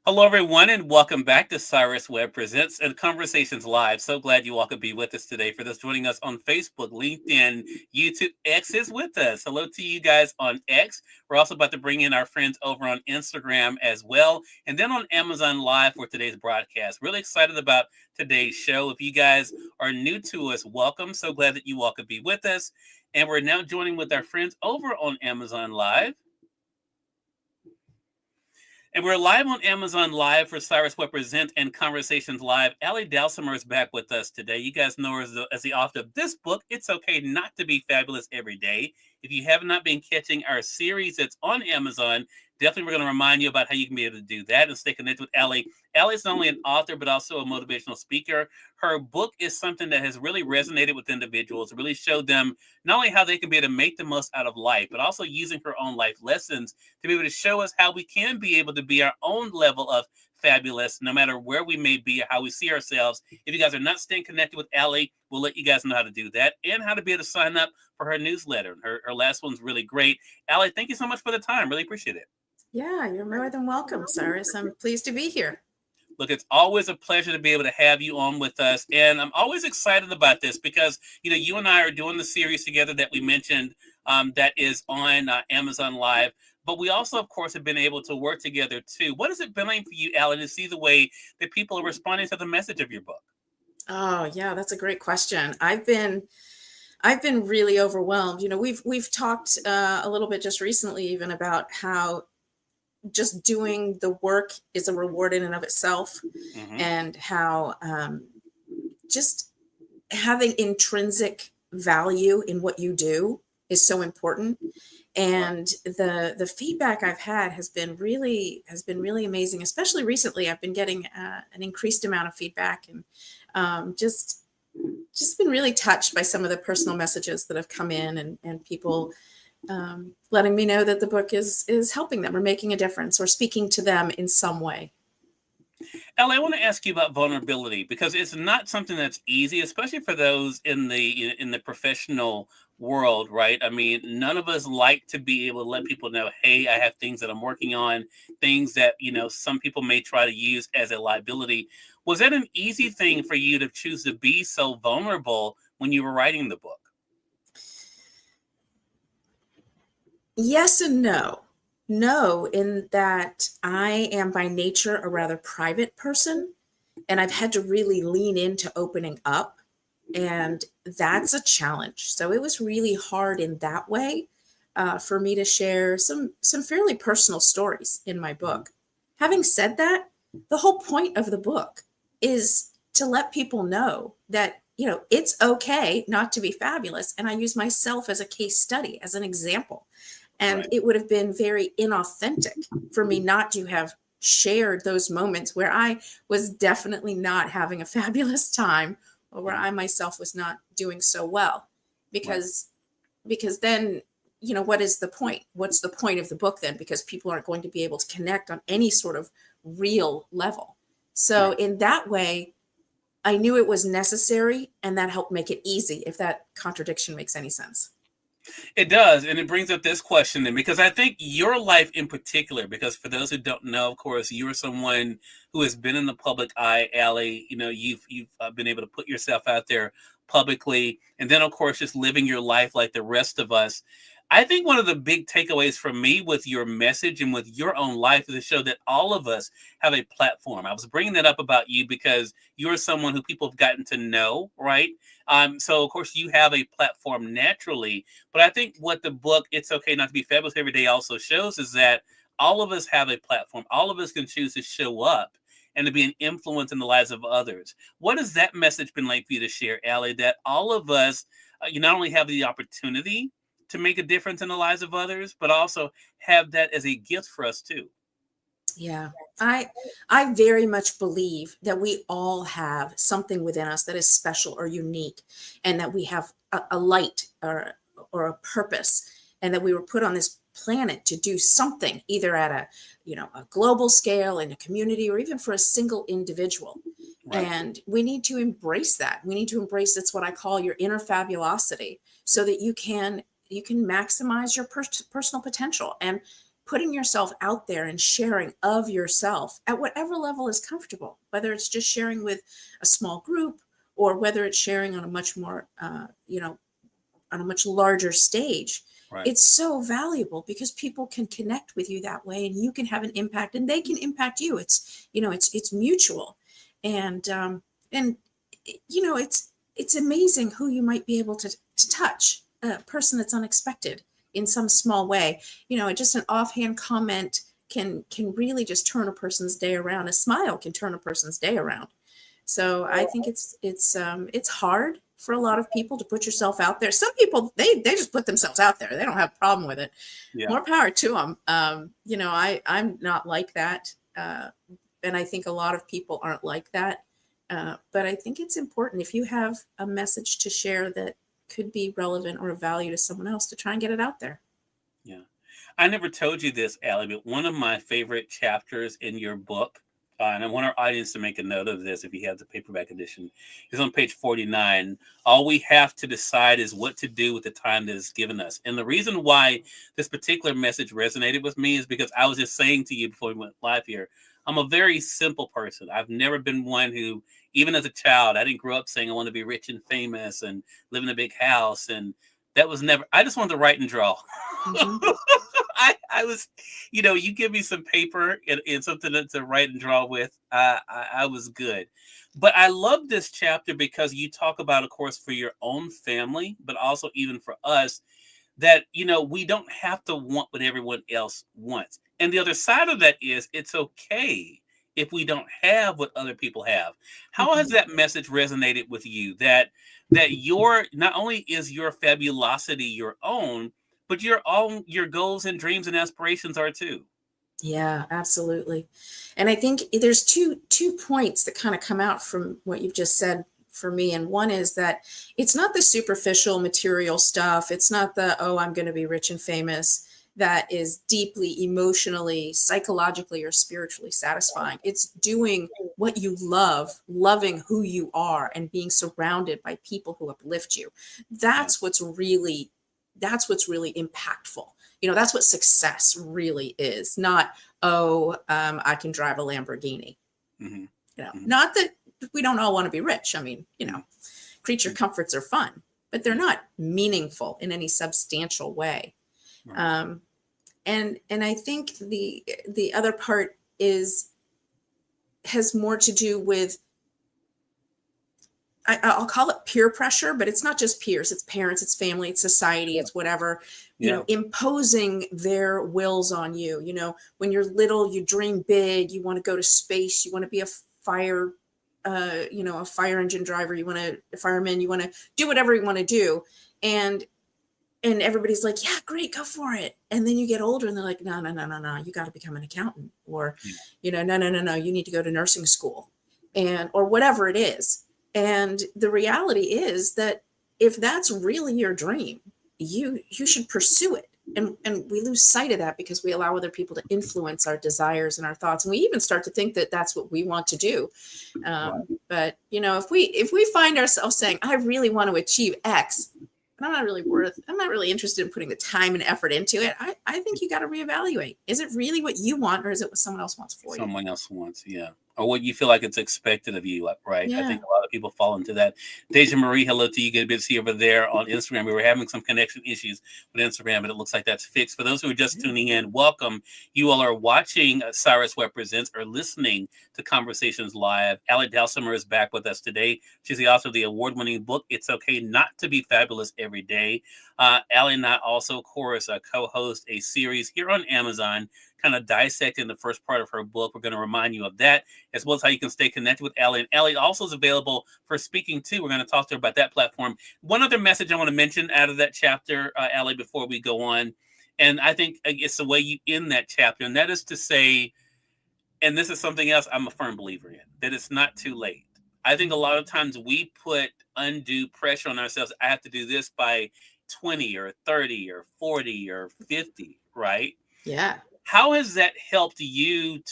Hello, everyone, and welcome back to Cyrus Webb Presents and Conversations Live. So glad you all could be with us today. For those joining us on Facebook, LinkedIn, YouTube, X is with us. Hello to you guys on X. We're also about to bring in our friends over on Instagram as well, and then on Amazon Live for today's broadcast. Really excited about today's show. If you guys are new to us, welcome. So glad that you all could be with us. And we're now joining with our friends over on Amazon Live. And we're live on Amazon Live for Cyrus Webb Presents and Conversations Live. Ally Dalsimer is back with us today. You guys know her as the author of this book, It's Okay Not to Be Fabulous Every Day. If you have not been catching our series that's on Amazon, definitely we're going to remind you about how you can be able to do that and stay connected with Ally. Ally is not only an author, but also a motivational speaker. Her book is something that has really resonated with individuals, really showed them not only how they can be able to make the most out of life, but also using her own life lessons to be able to show us how we can be able to be our own level of fabulous, no matter where we may be or how we see ourselves. If you guys are not staying connected with Ally, we'll let you guys know how to do that and how to be able to sign up for her newsletter. Her last one's really great. Ally, thank you so much for the time. Really appreciate it. Yeah, you're more than welcome, Cyrus. I'm pleased to be here. Look, it's always a pleasure to be able to have you on with us. And I'm always excited about this because, you and I are doing the series together that we mentioned that is on Amazon Live. But we also, of course, have been able to work together too. What has it been like for you, Alan, to see the way that people are responding to the message of your book? Oh, yeah, that's a great question. I've been really overwhelmed. We've talked a little bit just recently even about how just doing the work is a reward in and of itself, Hmm. and how just having intrinsic value in what you do is so important. Right. And the feedback I've had has been really amazing. Especially recently, I've been getting an increased amount of feedback, and just been really touched by some of the personal messages that have come in, and people letting me know that the book is helping them or making a difference or speaking to them in some way. Ellie, I want to ask you about vulnerability because it's not something that's easy, especially for those in the professional world, right? I mean, none of us like to be able to let people know, hey, I have things that I'm working on, things that some people may try to use as a liability. Was that an easy thing for you to choose to be so vulnerable when you were writing the book? Yes and no. No, in that I am by nature a rather private person, and I've had to really lean into opening up, and that's a challenge. So it was really hard in that way, for me to share some fairly personal stories in my Mhm. book. Having said that, the whole point of the book is to let people know that it's okay not to be fabulous, and I use myself as a case study, as an example. And Right. it would have been very inauthentic for me not to have shared those moments where I was definitely not having a fabulous time, or where Mhm. I myself was not doing so well. Right. Because then, what is the point? What's the point of the book then? Because people aren't going to be able to connect on any sort of real level. So Right. in that way, I knew it was necessary, and that helped make it easy, if that contradiction makes any sense. It does, and it brings up this question then, because I think your life in particular, because for those who don't know, of course, you're someone who has been in the public eye, Allie. You've been able to put yourself out there publicly, and then of course just living your life like the rest of us. I think one of the big takeaways for me with your message and with your own life is to show that all of us have a platform. I was bringing that up about you because you're someone who people have gotten to know, right? So of course you have a platform naturally, but I think what the book "It's Okay Not to Be Fabulous Every Day" also shows is that all of us have a platform. All of us can choose to show up and to be an influence in the lives of others. What has that message been like for you to share, Allie? That all of us, you not only have the opportunity to make a difference in the lives of others, but also have that as a gift for us too. Yeah. I very much believe that we all have something within us that is special or unique, and that we have a light, or a purpose, and that we were put on this planet to do something, either at a global scale, in a community, or even for a single individual. Right. And we need to embrace that. We need to embrace, it's what I call your inner fabulosity, so that you can maximize your personal potential and putting yourself out there and sharing of yourself at whatever level is comfortable, whether it's just sharing with a small group or whether it's sharing on a much more, on a much larger stage. Right. It's so valuable because people can connect with you that way and you can have an impact and they can impact you. It's mutual. And it's amazing who you might be able to touch, a person that's unexpected in some small way. Just an offhand comment can really just turn a person's day around. A smile can turn a person's day around. So I think it's hard for a lot of people to put yourself out there. Some people, they just put themselves out there. They don't have a problem with it. Yeah. More power to them. I'm not like that. And I think a lot of people aren't like that. But I think it's important if you have a message to share that could be relevant or of value to someone else, to try and get it out there. Yeah. I never told you this, Ally, but one of my favorite chapters in your book, and I want our audience to make a note of this if you have the paperback edition, is on page 49. All we have to decide is what to do with the time that is given us. And the reason why this particular message resonated with me is because I was just saying to you before we went live here, I'm a very simple person. I've never been one who, even as a child, I didn't grow up saying I want to be rich and famous and live in a big house. And that was never, I just wanted to write and draw. Mhm. I was, you give me some paper and something to write and draw with. I was good. But I love this chapter because you talk about, of course, for your own family, but also even for us, that, we don't have to want what everyone else wants. And the other side of that is it's okay if we don't have what other people have. How has Mhm. that message resonated with you, that your, not only is your fabulosity your own, but your goals and dreams and aspirations are too? Yeah, absolutely. And I think there's two points that kind of come out from what you've just said for me. And one is that it's not the superficial material stuff. It's not the, oh, I'm going to be rich and famous, that is deeply emotionally, psychologically, or spiritually satisfying. It's doing what you love, loving who you are, and being surrounded by people who uplift you. Yeah. That's what's really impactful. That's what success really is. Not, oh, I can drive a Lamborghini. Hmm. Hmm. Not that we don't all want to be rich. I mean, Hmm. creature comforts are fun, but they're Yeah. not meaningful in any substantial way. Right. Um, and I think the other part has more to do with, I'll call it peer pressure, but it's not just peers. It's parents, it's family, it's society, Yeah. it's whatever, Yeah. imposing their wills on you. When you're little, you dream big, you want to go to space, you want to be a fire, a fire engine driver, a fireman, you want to do whatever you want to do. And everybody's like, yeah, great, go for it. And then you get older and they're like, no, no, no, no, no, you got to become an accountant, or, Yeah. no, no, no, no, you need to go to nursing school, or whatever it is. And the reality is that if that's really your dream, you should pursue it. And we lose sight of that because we allow other people to influence our desires and our thoughts. And we even start to think that that's what we want to do. Right. But if we find ourselves saying, I really want to achieve X, and I'm not really interested in putting the time and effort into it, I think you got to reevaluate. Is it really what you want, or is it what someone else wants for you? Someone else wants, yeah. Or what you feel like it's expected of you, like, right? I Yeah. think a lot of people fall into that. Deja Marie, hello to you. Good to see you over there on Instagram. We were having some connection issues with Instagram, but it looks like that's fixed. For those who are just tuning in, welcome. You all are watching Cyrus Webb Presents or listening to Conversations Live. Ally Dalsimer is back with us today. She's the author of the award-winning book, It's Okay Not to Be Fabulous Every Day. Ally and I also, of course, co-host a series here on Amazon, kind of dissecting the first part of her book. We're going to remind you of that, as well as how you can stay connected with Ally. And Ally also is available for speaking too. We're going to talk to her about that platform. One other message I want to mention out of that chapter, Ally, before we go on, and I think it's the way you end that chapter, and that is to say, and this is something else I'm a firm believer in, that it's not too late. I think a lot of times we put undue pressure on ourselves. I have to do this by 20 or 30 or 40 or 50, right? Yeah. How has that helped you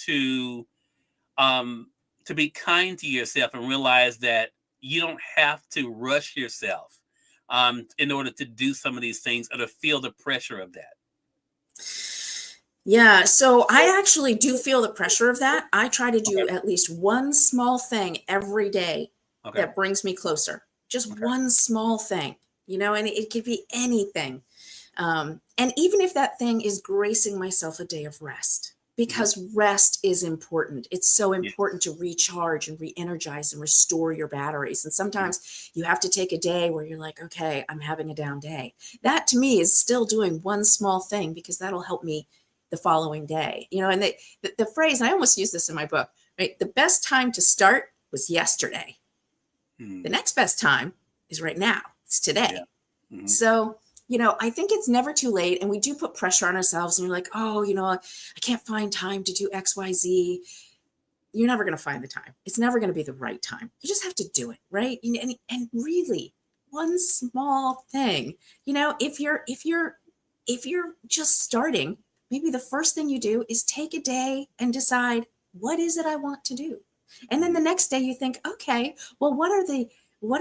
um to be kind to yourself and realize that you don't have to rush yourself in order to do some of these things or to feel the pressure of that? Yeah, so I actually do feel the pressure of that. I try to Okay. do at least one small thing every day Okay. that brings me closer. Just Okay. one small thing, and it could be anything. And even if that thing is gracing myself a day of rest, Hmm. because rest is important. It's so important Yes. to recharge and re energize and restore your batteries. And Mhm. sometimes you have to take a day where you're like, okay, I'm having a down day. That to me is still doing one small thing because that'll help me the following day. And the phrase, and I almost use this in my book, right? The best time to start was yesterday. The Mm. next best time is right now. It's Yeah. today. Hmm. So, I think it's never too late. And we do put pressure on ourselves. And you're like, oh, I can't find time to do XYZ. You're never going to find the time. It's never going to be the right time. You just have to do it, right? And really, one small thing, if you're just starting, maybe the first thing you do is take a day and decide, what is it I want to do? And then Hmm. the next day you think, okay, well, what are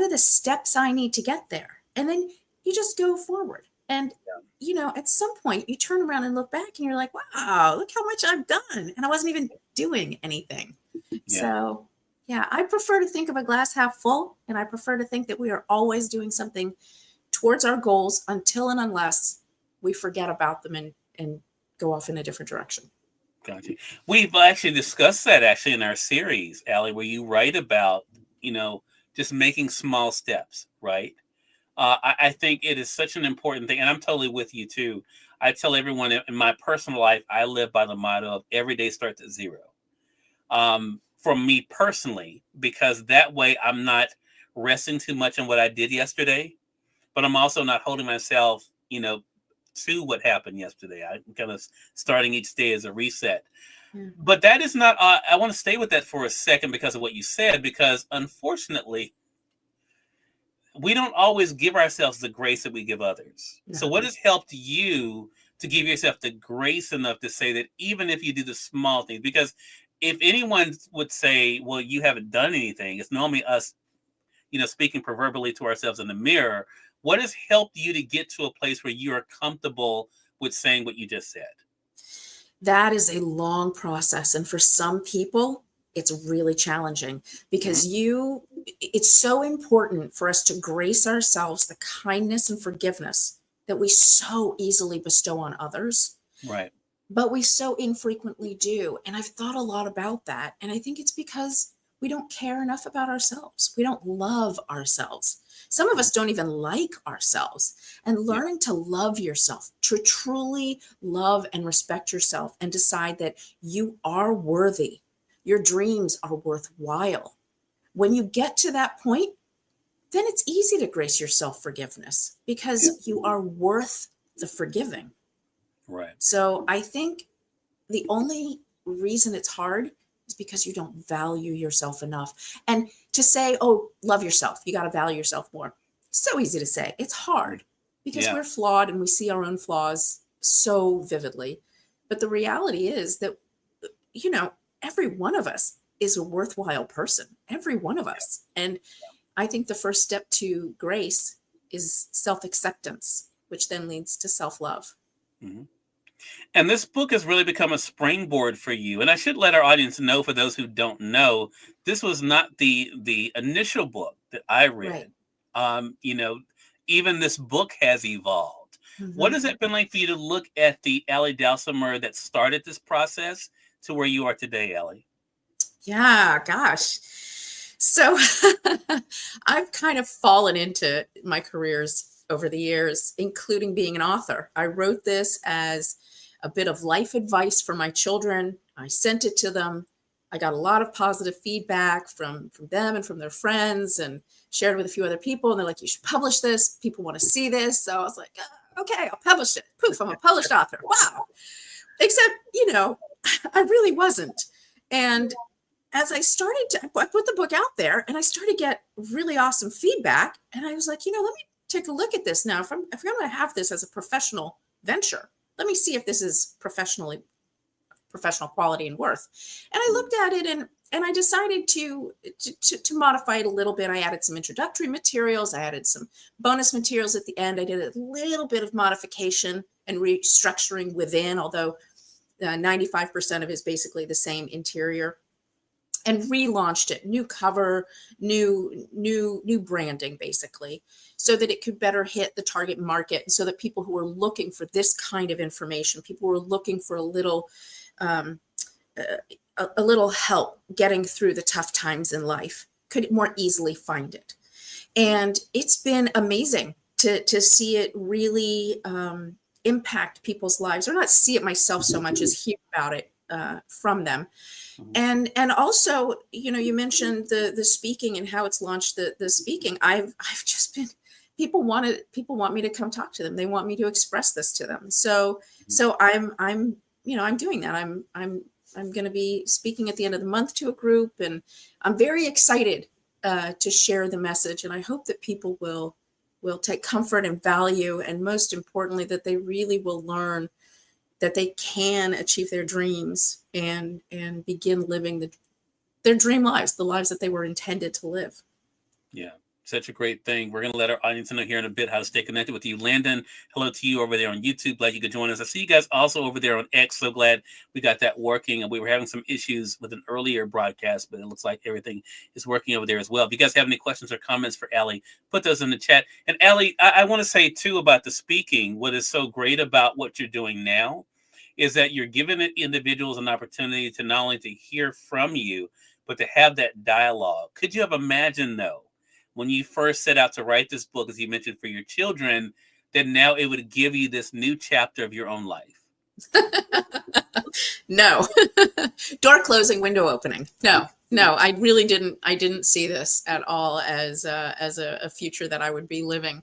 the steps I need to get there? And then you just go forward. And at some point you turn around and look back and you're like, wow, look how much I've done. And I wasn't even doing anything. Yeah. So, yeah, I prefer to think of a glass half full, and I prefer to think that we are always doing something towards our goals until and unless we forget about them and go off in a different direction. Gotcha. We've actually discussed that actually in our series, Allie, where you write about, you know, just making small steps, right? I think it is such an important thing, and I'm totally with you too. I tell everyone in my personal life, I live by the motto of every day starts at zero. From me personally, because that way I'm not resting too much on what I did yesterday, but I'm also not holding myself, to what happened yesterday. I'm kind of starting each day as a reset. Yeah. But that is not, I want to stay with that for a second because of what you said, because unfortunately, we don't always give ourselves the grace that we give others. So, No. what has helped you to give yourself the grace enough to say that even if you do the small things, because if anyone would say, well, you haven't done anything, it's normally us, speaking proverbially to ourselves in the mirror. What has helped you to get to a place where you are comfortable with saying what you just said? That is a long process. And for some people, it's really challenging Hmm. because it's so important for us to grace ourselves the kindness and forgiveness that we so easily bestow on others, Right. but we so infrequently do. And I've thought a lot about that. And I think it's because we don't care enough about ourselves. We don't love ourselves. Some of Mhm. us don't even like ourselves. And Yeah. learning to love yourself, to truly love and respect yourself, and decide that you are worthy, your dreams are worthwhile. When you get to that point, then it's easy to grace yourself forgiveness Yeah. because you are worth the forgiving. Right. So I think the only reason it's hard is because you don't value yourself enough. And to say, oh, love yourself, you got to value yourself more. So easy to say. It's Mm. hard because Yeah. we're flawed and we see our own flaws so vividly. But the reality is that, you know, every one of us is a worthwhile person, every one of us. And I think the first step to grace is self acceptance, which then leads to self love. Hmm. And this book has really become a springboard for you. And I should let our audience know, for those who don't know, this was not the initial book that I Right. read. You know, even this book has evolved. What Mhm. has it been like for you to look at the Ally Dalsimer that started this process to where you are today, Ellie? Yeah, gosh. So I've kind of fallen into my careers over the years, including being an author. I wrote this as a bit of life advice for my children. I sent it to them. I got a lot of positive feedback from them and from their friends, and shared with a few other people. And they're like, you should publish this. People want to see this. So I was like, okay, I'll publish it. Poof, I'm a published author. Wow. Except, I really wasn't. And as I put the book out there and I started to get really awesome feedback. And I was like, let me take a look at this now. If I'm going to have this as a professional venture, let me see if this is professional quality and worth. And I Mhm. looked at it and I decided to modify it a little bit. I added some introductory materials. I added some bonus materials at the end. I did a little bit of modification and restructuring within, although 95% of it is basically the same interior, and relaunched it, new cover, new branding, basically, so that it could better hit the target market, and so that people who are looking for this kind of information, people who are looking for um, a little help getting through the tough times in life, could more easily find it. And it's been amazing to see it really impact people's lives, or not see it myself so much as hear about it from them. And also, you mentioned the speaking and how it's launched the speaking. I've just been, people want me to come talk to them. They want me to express this to them. So I'm doing that. I'm going to be speaking at the end of the month to a group, and I'm very excited to share the message. And I hope that people will take comfort and value, and most importantly, that they really will learn that they can achieve their dreams and begin living their dream lives, the lives that they were intended to live. Yeah, such a great thing. We're going to let our audience know here in a bit how to stay connected with you. Landon, hello to you over there on YouTube. Glad you could join us. I see you guys also over there on X. So glad we got that working. And we were having some issues with an earlier broadcast, but it looks like everything is working over there as well. If you guys have any questions or comments for Ally, put those in the chat. And Ally, I want to say too about the speaking, what is so great about what you're doing now is that you're giving individuals an opportunity to not only to hear from you, but to have that dialogue. Could you have imagined, though, when you first set out to write this book, as you mentioned, for your children, that now it would give you this new chapter of your own life? No. Door closing, window opening. No, I really didn't. I didn't see this at all as a future that I would be living.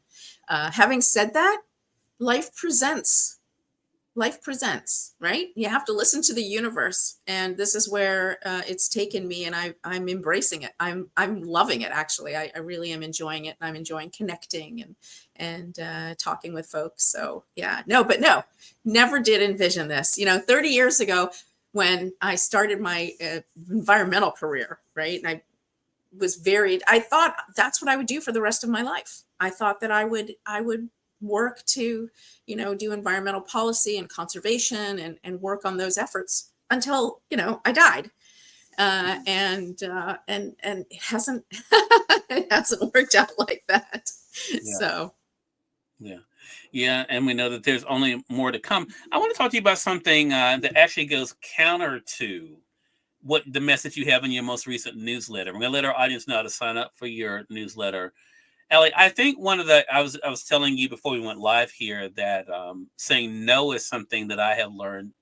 Having said that, life presents, right? You have to listen to the universe, and this is where it's taken me, and I'm embracing it. I'm loving it, actually. I really am enjoying it, and I'm enjoying connecting and talking with folks. So yeah, no, never did envision this. 30 years ago, when I started my environmental career, right, and I was varied. I thought that's what I would do for the rest of my life. I thought that I would work to, do environmental policy and conservation and work on those efforts until, I died. And it hasn't, it hasn't worked out like that. Yeah. So. Yeah. And we know that there's only more to come. I want to talk to you about something that actually goes counter to what the message you have in your most recent newsletter. We're going to let our audience know how to sign up for your newsletter. Ally, I think I was telling you before we went live here that saying no is something that I have learned,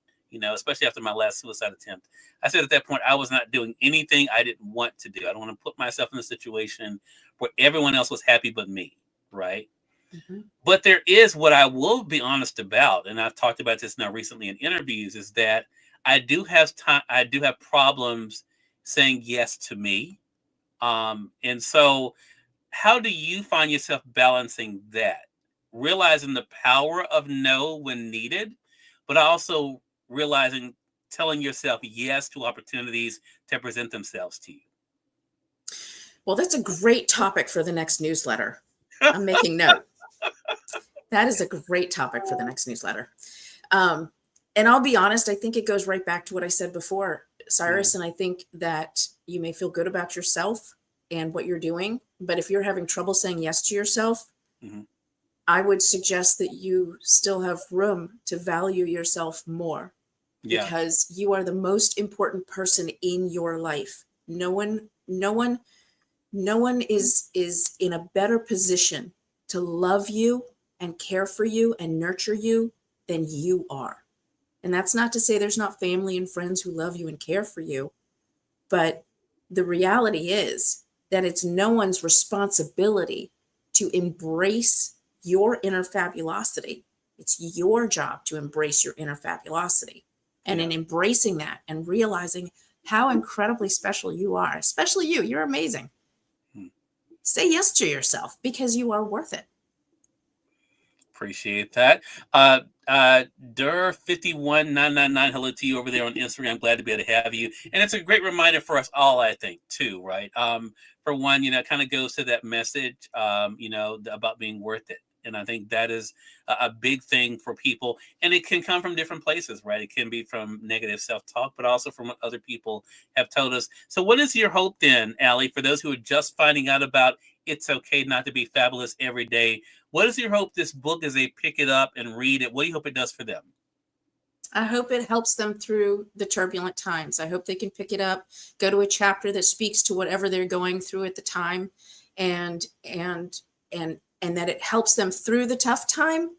especially after my last suicide attempt. I said at that point, I was not doing anything I didn't want to do. I don't want to put myself in a situation where everyone else was happy but me, right? Mm-hmm. But there is what I will be honest about, and I've talked about this now recently in interviews, is that I do have problems saying yes to me. And so how do you find yourself balancing that? Realizing the power of no when needed, but also telling yourself yes to opportunities to present themselves to you. Well, that's a great topic for the next newsletter. I'm making note. That is a great topic for the next newsletter. And I'll be honest, I think it goes right back to what I said before, Cyrus. And I think that you may feel good about yourself and what you're doing, but if you're having trouble saying yes to yourself, I would suggest that you still have room to value yourself more, because you are the most important person in your life. No one is in a better position to love you and care for you and nurture you than you are. And that's not to say there's not family and friends who love you and care for you, but the reality is that it's no one's responsibility to embrace your inner fabulosity. It's your job to embrace your inner fabulosity. And in embracing that and realizing how incredibly special you are, especially you're amazing. Say yes to yourself, because you are worth it. Appreciate that. Dur51999, hello to you over there on Instagram. Glad to be able to have you. And it's a great reminder for us all, I think, too, right? For one, it kind of goes to that message, about being worth it, And I think that is a big thing for people. And it can come from different places, right? It can be from negative self-talk, but also from what other people have told us. So what is your hope then, Ally, for those who are just finding out about It's Okay Not to Be Fabulous Every Day? What is your hope this book, as they pick it up and read it, what do you hope it does for them? I hope it helps them through the turbulent times. I hope they can pick it up, go to a chapter that speaks to whatever they're going through at the time, and that it helps them through the tough time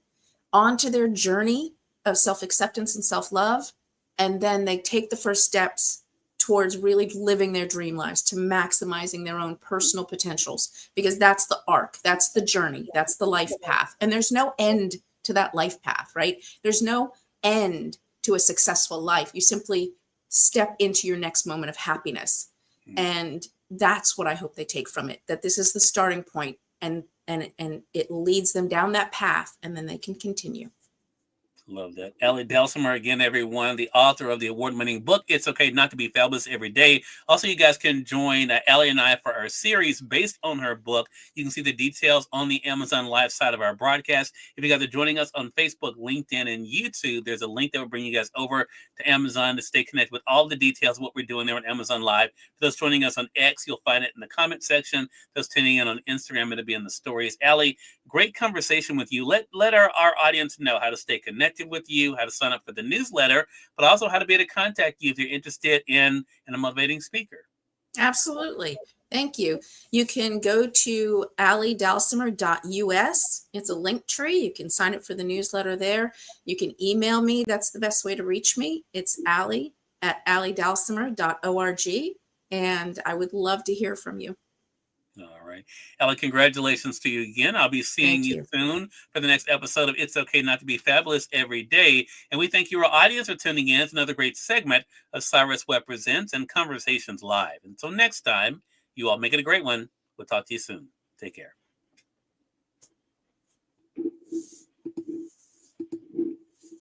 onto their journey of self-acceptance and self-love. And then they take the first steps towards really living their dream lives, to maximizing their own personal potentials, because that's the arc, that's the journey, that's the life path. And there's no end to that life path, right? There's no end to a successful life. You simply step into your next moment of happiness. And that's what I hope they take from it, that this is the starting point, and it leads them down that path, and then they can continue. Love that. Ally Dalsimer, again, everyone, the author of the award-winning book, It's Okay Not to Be Fabulous Every Day. Also, you guys can join Ally and I for our series based on her book. You can see the details on the Amazon Live side of our broadcast. If you guys are joining us on Facebook, LinkedIn, and YouTube, there's a link that will bring you guys over to Amazon to stay connected with all the details of what we're doing there on Amazon Live. For those joining us on X, you'll find it in the comment section. Those tuning in on Instagram, it'll be in the stories. Ally, great conversation with you. Let our audience know how to stay connected with you, how to sign up for the newsletter, but also how to be able to contact you if you're interested in a motivating speaker. Absolutely. Thank you. You can go to allydalsimer.us. It's a link tree. You can sign up for the newsletter there. You can email me. That's the best way to reach me. It's ally@allydalsimer.org. And I would love to hear from you. All right. Ella, congratulations to you again. I'll be seeing you soon for the next episode of It's Okay Not to Be Fabulous Every Day. And we thank you, our audience, for tuning in. It's another great segment of Cyrus Webb Presents and Conversations Live. Until next time, you all make it a great one. We'll talk to you soon. Take care.